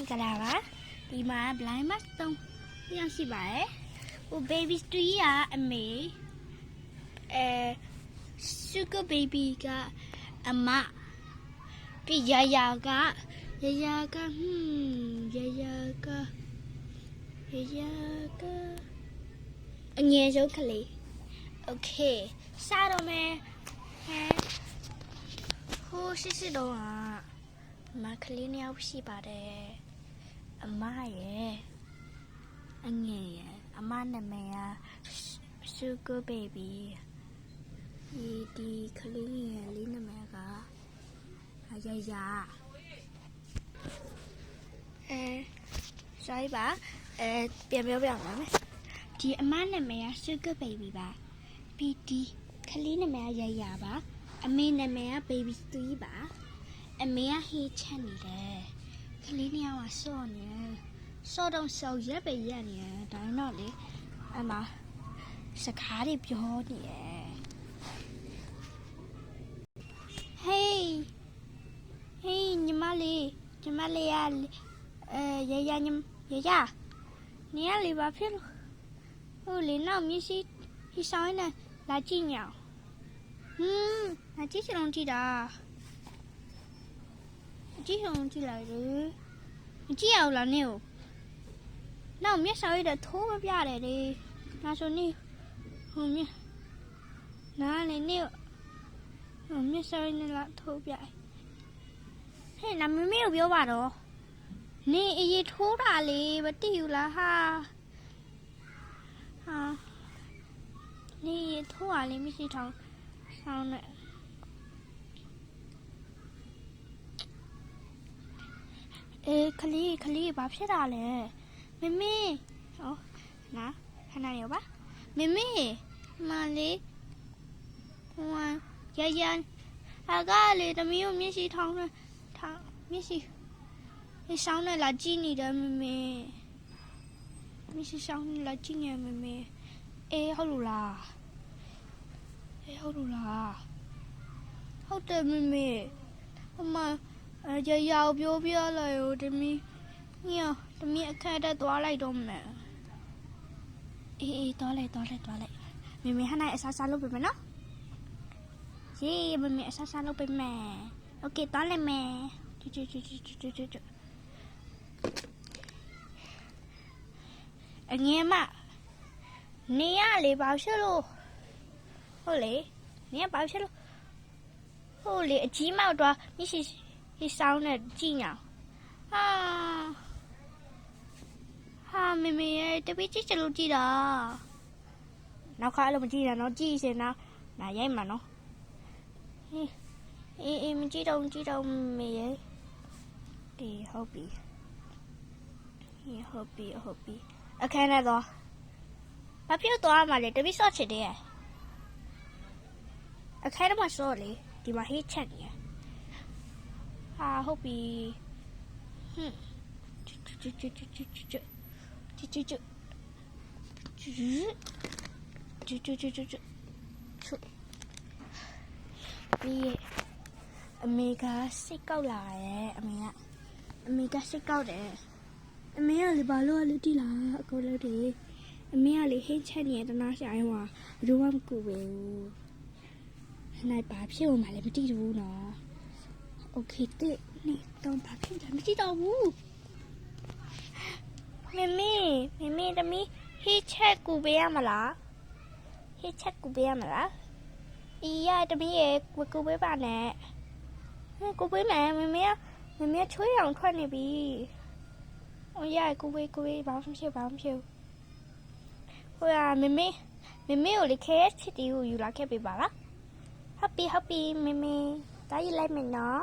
င်္ဂလာပါဒီမှာ blind mask 3ယောက်ရှိပါတယ်ဟို baby 3ကအမေsugar baby ကအမပြီးယာယာကအငယ်ဆုံးကလေး okay စားတော့မယ်ဟိုရှိတော့မကလေးနှစ်ယောက်ရှိပါတယ်အမရဲ့အငယ်ရဲ့အမနာမည်က sugar baby ဒီကလေးငယ်လေးနာမည်ကယာယာsorry ပါပြန်ပြောပြအောင်မယ်ဒီအမနာမည်က sugar baby ပါပြီးဒီကလေးနာမည်ကယာယာပါအမေနာမည်က baby 3ပါအမေကဟေးချက်နေတယ်ကလေးနှစ်ယောက်ကစော့နေစော့တော့စော့ရက်ပဲရက်နေတယ်ဒါတော့လေအမစကားတွေပြောနေတယ်ဟေးညီမလေးကယာယာနေရလေဘာဖြစ်လို့ဟိုလေနောက်မျက်စိဟိဆောင်နေလာကြည့်ညောင်လာကြည့်စလုံးကြည့်တာကြည့်အောင်ကြည့်လိုက်လေကြည့်အောင်လားနေကိုနောက်မျက်စောရတဲ့ထိုးမပြတယ်လေဒါဆိုနေဟိုမျက်နားလေနေဟိုမျက်စောရနဲ့လာထိုးပြဟဲ့နာမမေကိုပြောပါတော့နေအေးထိုးတာလေမသိဘူးလားဟာနေထိုးတာလေမရှိထောင်းဆောင်းနဲ့ကလေးဘာဖြစ်တာလဲမမေဟောနာခဏရောပါမမေမလေးဟိုရအကားလေတမီးကိုမျက်စိထောင်းနေမျက်စိဆောင်းနေလာကြည့်နေတယ်မမေမျက်စိဆောင်းနေလာကြည့်နေမမေဟုတ်လို့လားဟုတ်တယ်မမေအမယာပြောလိုက်ဦးတမီးအခက်တက်သွားလိုက်တော့မယ်သွားလိုက်မမေဟနိုင်အစားလုပ်ပေးမယ်နော်မမေအစားလုပ်ပေးမယ်โอเคသွားလိုက်မယ်ကျွအငယ်မနေရလေဘာဖြစ်လို့ဟုတ်လေနေရဘာဖြစ်လို့ဟုတ်လေအကြီးမောက်တော့မရှိဒီဆောင်းနဲ့ကြည့်ညာမမေရဲ့တပည့်ကြည့်ချလို့ကြည့်တာနောက်ခါလို့မကြည့်နဲ့နော်ကြည့်စင်နော်နာရိုက်မှာနော်မကြည့်တော့မေရဲ့ဒီဟုတ်ပြီအခန်းထဲတော့ဘာဖြစ်သွားမှာလဲတပည့်စော့ချစ်တယ်အခန်းထဲမှာစော့လေဒီမှာဟေးချက်နေဟုတ်ပြီပြီးအမေကစိတ်ကောက်လာရဲ့အမေကစိတ်ကောက်တယ်အမေကလေဘာလို့လဲတိလားအကိုလို့တည်းအမေကလေဟင်းချက်နေတနာဆိုင်ဟွာဘယ်တော့မှမကူဘူးနိုင်ဘာဖြစ်မှလည်းမသိဘူးနော်โอเคတဲ့นี่ต้องဘာဖြစ်လဲမသိတော့ဘူးမမေတမီဟိချက်ကူပေးရမလားအေးရတမီရဲ့ကူပေးပါနဲ့ကူပေးမယ်မမေချွေးအောင်ထွက်နေပြီဟိုရကူပေးဘာမှမဖြစ်ဟိုရမမေကိုလေခဲချစ်တီကိုယူလာခဲ့ပေးပါလားဟုတ်ပြီမမေတားယူလိုက်မယ်နော်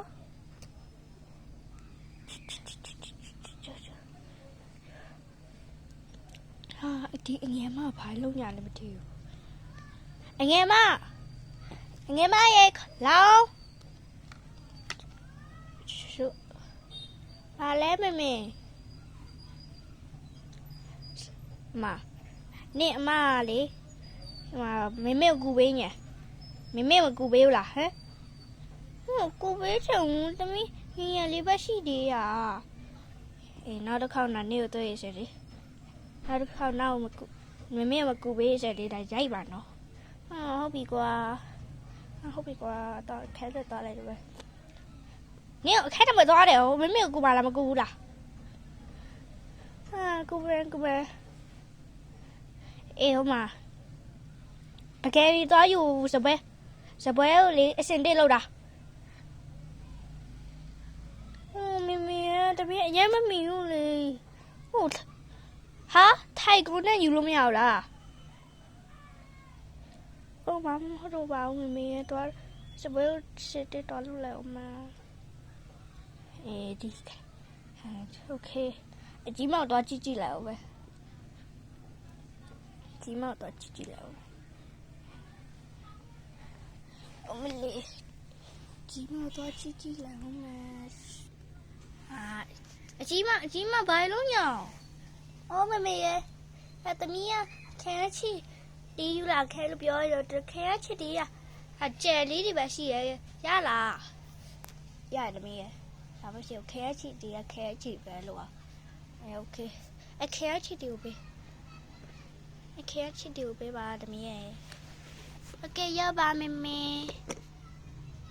ဒီအငယ်မဘာလုံးညာလည်းမသိဘူးအငယ်မရဲ့လောင်းဘာလဲမမေနေအမလေမမေကိုကူပေးညာမမေမကူပေးဘူးလားကူပေးချင်တမီးငယ်လေးပဲရှိသေးရ နောက်တစ်ခေါက်နောက်နေ့ကိုတွေ့ရစေလေနောက်တစ်ခေါက်နောက်မမေမကူပေးစေလေဒါရိုက်ပါနော်ဟုတ်ပြီကွာတော့ခဲသက်သွားလိုက်တော့ပဲနင်အခက်တမသွားတယ်ဟိုမမေကိုကူပါလားမကူဘူးလားကူပဲဟိုမှာအကယ်ပြီးသွားယူစပွဲကိုလေအစင်တိတ်လောက်တာမမေတပည့်အရင်မမီဘူးလေဟုတ်ဟာထိုက်ကိုနဲ့ယူလို့မရဘူးလားမဟုတ်တော့ပါဘူးမမေတော့စပွဲစစ်တေတော်လို့လဲမဒီโอเคအကြီးမောက်တော့ကြည့်လိုက်အောင်ပဲကြီးမောက်တော့ကြည့်လိုက်အောင်အမလေးကြီးမောက်တော့ကြည့်လိုက်အောင်အကြီးမဘာလို့ညောင်းအော်မမေရဲ့အတမီးခဲချီဒီယူလာခဲလို့ပြောရတော့ခဲချီဒီကျဲလေးတွေပဲရှိရရလားရတယ်မီးရဲ့ဒါမှရှိခဲချီဒီခဲချီပဲလို့โอเคခဲချီဒီကိုပေးပါတမီးရဲ့โอเคရပါမမေ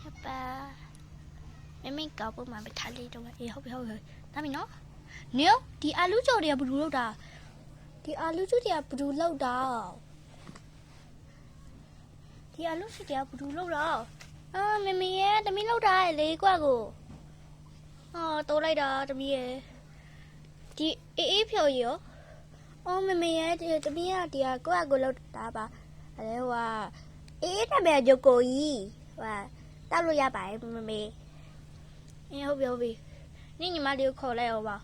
ရပါမမေကောက်ဖို့မှမထားလေးတော့ဟုတ်ပြီဒါမီနော်နင်ဒီအာလူးကြော်တွေကဘယ်လိုလုပ်တာဒီအာလူးကြော်တွေကဘယ်လိုလုပ်တာမမေရဲ့တမီးလုပ်တာလေကွာကိုတိုးလိုက်တာတမီးရဲ့ဒီအေးဖြော်ရောမမေရဲ့တမီးကဒီကွာကိုလုပ်တာပါအဲဟိုအေးတမဲဂျိုကိုကြီးတောက်လို့ရပါတယ်မမေဟုတ်ပြီနင်ညီမလေးကိုခေါ်လိုက်အောင်ပါ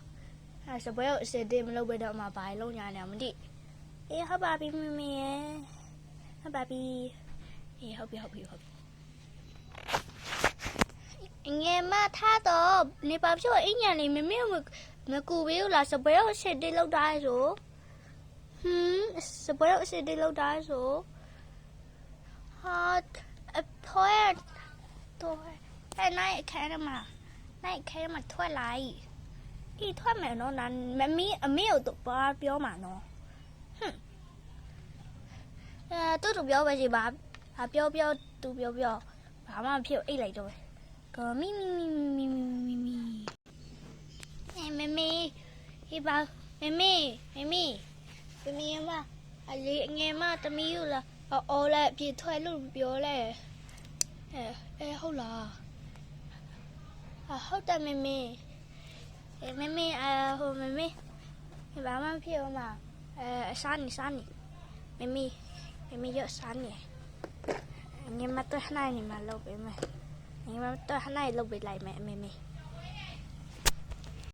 စပွဲကိုအစတေးမလုပ်ဘဲတော့မှဘာလုံးညာနေမသိဟုတ်ပါပြီမမေရဲ့ဟုတ်ပါပြီဟုတ်ပြီငယ်မထားတော့နေပါဖြိုးအညာလေးမမေမကူပေးဘူးလားစပွဲကိုအစတေးလုပ်တာဆိုစပွဲကိုအစတေးလုပ်တာဆိုဟာအဖေးတော့နိုင်ခဲမှာထွက်လိုက်ထွက်မယ်နော်နာမမီအမေကိုတော့ဘာပြောမှာနော်တူပြောပဲရှိပါပြောသူပြောဘာမှမဖြစ်အိတ်လိုက်တော့ကောမီမမေဟေးပါမမေမအလေးငယ်မတမီးယူလာအော်လိုက်ပြေထွက်လို့ပြောလဲဟုတ်လားဟုတ်တယ်မမေဟိုမမေဘာမှမဖြစ်ဘူးမစားနေမမေရစားနေငါမတော့နိုင်နေမှာလုပ်ပေးမယ်ငါမတော့နိုင်လုပ်ပေးလိုက်မယ်မမေ